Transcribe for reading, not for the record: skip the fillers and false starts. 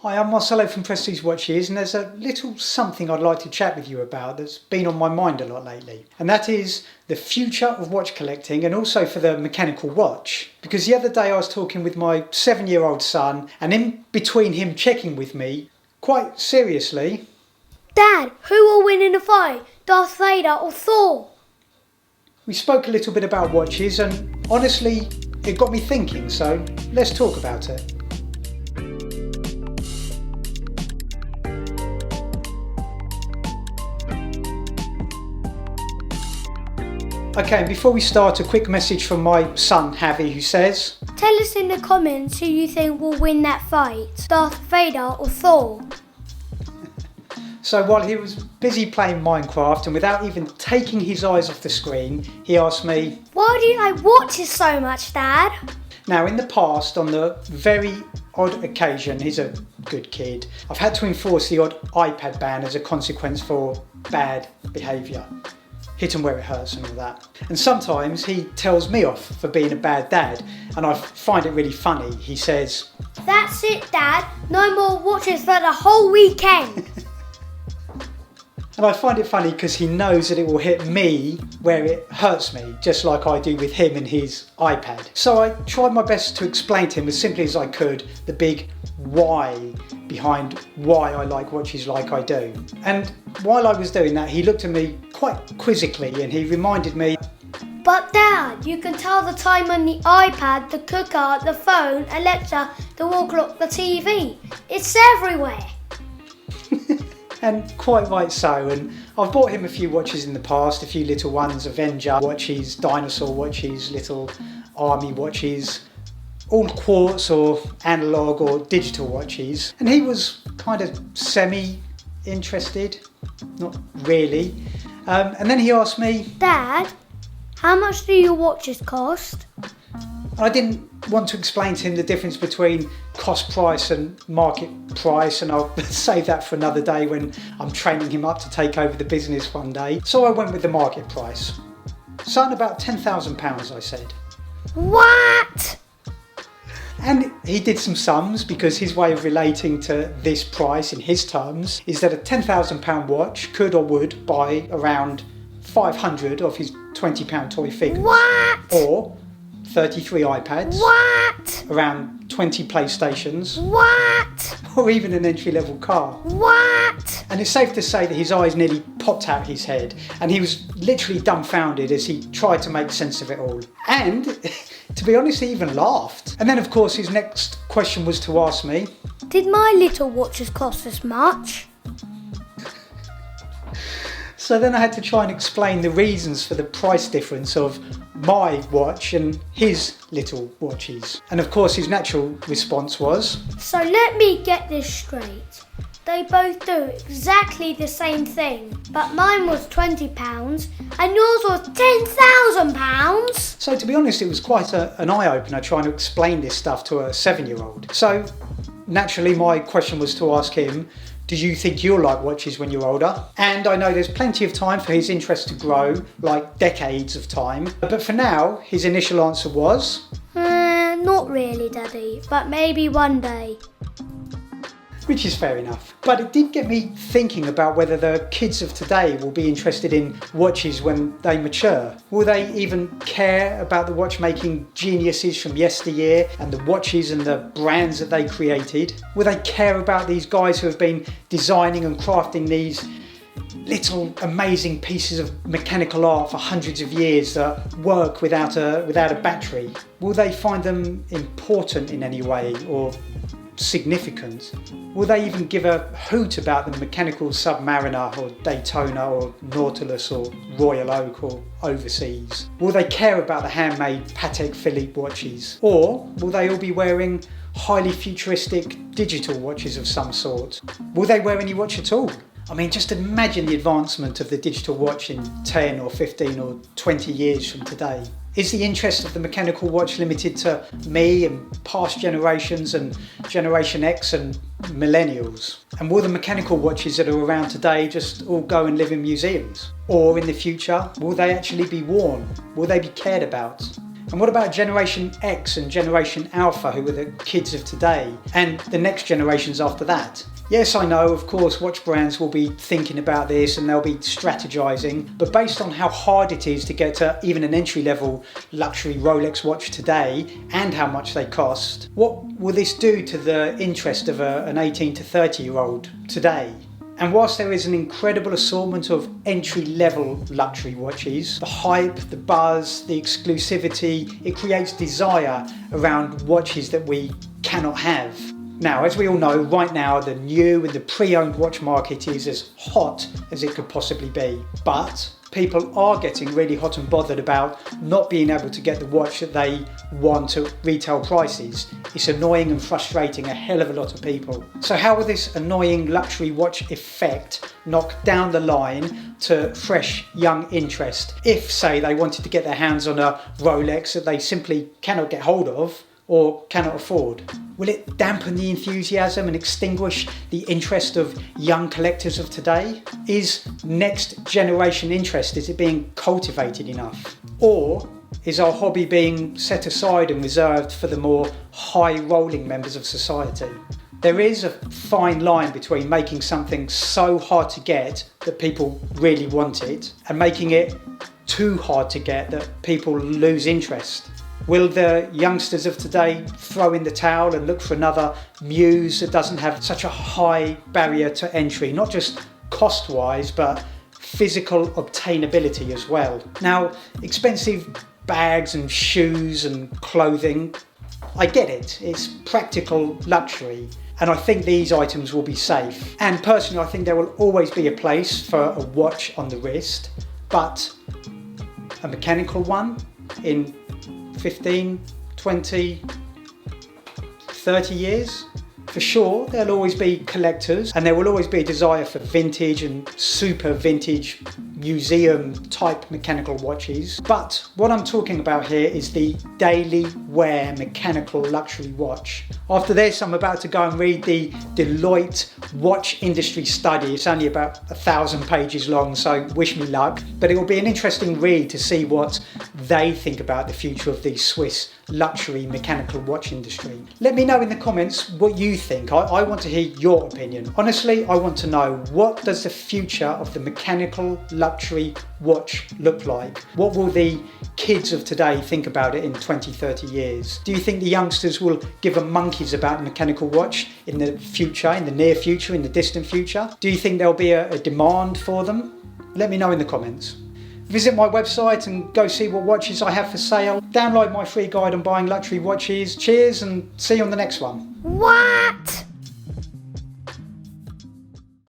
Hi, I'm Marcelo from Prestige Watches, and there's a little something I'd like to chat with you about that's been on my mind a lot lately. And that is the future of watch collecting and also for the mechanical watch. Because the other day I was talking with my 7-year-old son, and in between him checking with me, quite seriously, Dad, who will win in a fight, Darth Vader or Thor? we spoke a little bit about watches, and honestly, it got me thinking, so let's talk about it. Okay, and before we start, a quick message from my son Javi, who says, Tell us in the comments who you think will win that fight, Darth Vader or Thor. So while he was busy playing Minecraft and without even taking his eyes off the screen, he asked me, Why do you like watches so much, Dad? now in the past, on the very odd occasion, he's a good kid, I've had to enforce the odd iPad ban as a consequence for bad behaviour. Hit him where it hurts and all that. And sometimes he tells me off for being a bad dad, and I find it really funny. He says, That's it, Dad. No more watches for the whole weekend. and I find it funny because he knows that it will hit me where it hurts me, just like I do with him and his iPad. So I tried my best to explain to him as simply as I could the big why behind why I like watches like I do. And while I was doing that, he looked at me quite quizzically and he reminded me, But Dad, you can tell the time on the iPad, the cooker, the phone, Alexa, the wall clock, the TV. It's everywhere. and quite right so. And I've bought him a few watches in the past, a few little ones, Avenger watches, dinosaur watches, little army watches, all quartz or analog or digital watches. And he was kind of semi-interested, not really. And then he asked me, Dad, how much do your watches cost? I didn't want to explain to him the difference between cost price and market price, and I'll save that for another day when I'm training him up to take over the business one day. So I went with the market price. Son, about £10,000, I said. What? And he did some sums because his way of relating to this price in his terms is that a £10,000 watch could or would buy around 500 of his £20 toy figures. What? Or 33 iPads. What? Around 20 PlayStations. What? Or even an entry-level car. What? And it's safe to say that his eyes nearly popped out his head and he was literally dumbfounded as he tried to make sense of it all. And, to be honest, he even laughed. And then, of course, his next question was to ask me, Did my little watches cost this much? So then I had to try and explain the reasons for the price difference of my watch and his little watches. And of course his natural response was, So let me get this straight. They both do exactly the same thing, but mine was £20 and yours was £10,000. so to be honest, it was quite an eye-opener trying to explain this stuff to a 7-year-old. So naturally my question was to ask him, do you think you'll like watches when you're older? And I know there's plenty of time for his interest to grow, like decades of time. But for now, his initial answer was, Not really, Daddy, but maybe one day. which is fair enough. But it did get me thinking about whether the kids of today will be interested in watches when they mature. Will they even care about the watchmaking geniuses from yesteryear and the watches and the brands that they created? Will they care about these guys who have been designing and crafting these little amazing pieces of mechanical art for hundreds of years that work without a battery? Will they find them important in any way or significant? Will they even give a hoot about the mechanical Submariner or Daytona or Nautilus or Royal Oak or Overseas? Will they care about the handmade Patek Philippe watches? Or will they all be wearing highly futuristic digital watches of some sort? Will they wear any watch at all? I mean, just imagine the advancement of the digital watch in 10 or 15 or 20 years from today. Is the interest of the mechanical watch limited to me and past generations and Generation X and millennials? And will the mechanical watches that are around today just all go and live in museums? Or in the future, will they actually be worn? Will they be cared about? And what about Generation X and Generation Alpha, who are the kids of today, and the next generations after that? Yes, I know, of course, watch brands will be thinking about this and they'll be strategizing, but based on how hard it is to get to even an entry-level luxury Rolex watch today and how much they cost, what will this do to the interest of an 18 to 30-year-old today? And whilst there is an incredible assortment of entry-level luxury watches, the hype, the buzz, the exclusivity, it creates desire around watches that we cannot have. Now, as we all know, right now the new and the pre-owned watch market is as hot as it could possibly be. But people are getting really hot and bothered about not being able to get the watch that they want at retail prices. It's annoying and frustrating a hell of a lot of people. So how will this annoying luxury watch effect knock down the line to fresh young interest if, say, they wanted to get their hands on a Rolex that they simply cannot get hold of or cannot afford? Will it dampen the enthusiasm and extinguish the interest of young collectors of today? Is next generation interest, is it being cultivated enough? Or is our hobby being set aside and reserved for the more high-rolling members of society? There is a fine line between making something so hard to get that people really want it and making it too hard to get that people lose interest. Will the youngsters of today throw in the towel and look for another muse that doesn't have such a high barrier to entry, not just cost-wise, but physical obtainability as well? Now, expensive bags and shoes and clothing, I get it, it's practical luxury, and I think these items will be safe. And personally, I think there will always be a place for a watch on the wrist, but a mechanical one in 15, 20, 30 years? For sure, there'll always be collectors and there will always be a desire for vintage and super vintage museum type mechanical watches. But what I'm talking about here is the daily wear mechanical luxury watch. After this, I'm about to go and read the Deloitte watch industry study. It's only about 1,000 pages long, so wish me luck. But it will be an interesting read to see what they think about the future of the Swiss luxury mechanical watch industry. Let me know in the comments what you think. I want to hear your opinion. Honestly, I want to know, what does the future of the mechanical luxury watch look like? What will the kids of today think about it in 20, 30 years? Do you think the youngsters will give a monkeys about a mechanical watch in the future, in the near future, in the distant future? Do you think there'll be a demand for them? Let me know in the comments. Visit my website and go see what watches I have for sale. Download my free guide on buying luxury watches. Cheers and see you on the next one. What?